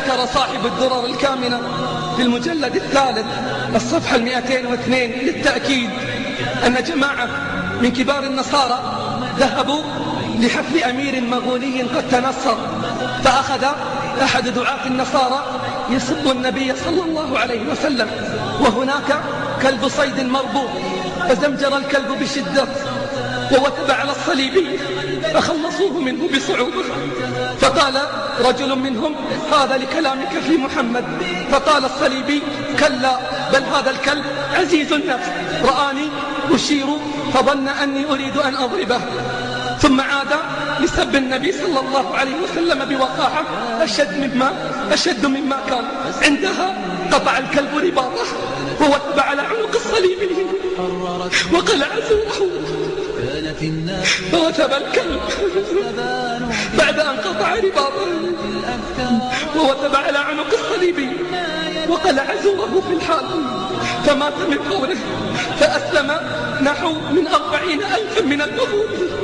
ذكر صاحب الدرر الكامنة في المجلد الثالث الصفحة 202 للتأكيد أن جماعة من كبار النصارى ذهبوا لحفل أمير مغولي قد تنصر، فأخذ أحد دعاة النصارى يسب النبي صلى الله عليه وسلم، وهناك كلب صيد مربوط، فزمجر الكلب بشدة ووثب على الصليبي فخلصوه منه بصعوبة. فقال رجل منهم: هذا لكلامك في محمد. فقال الصليبي: كلا، بل هذا الكلب عزيز النفس، رآني أشير فظن أني أريد أن أضربه. ثم عاد لسب النبي صلى الله عليه وسلم بوقاحة أشد مما كان. عندها قطع الكلب رباطه ووثب على عنق الصليبي وقلع زوره، فوثب الكلب بعد أن قطع رباطه ووثب على عنق الصليبي وقلع زوره في الحال، فمات من فوره، فأسلم نحو من 40,000 من اليهود.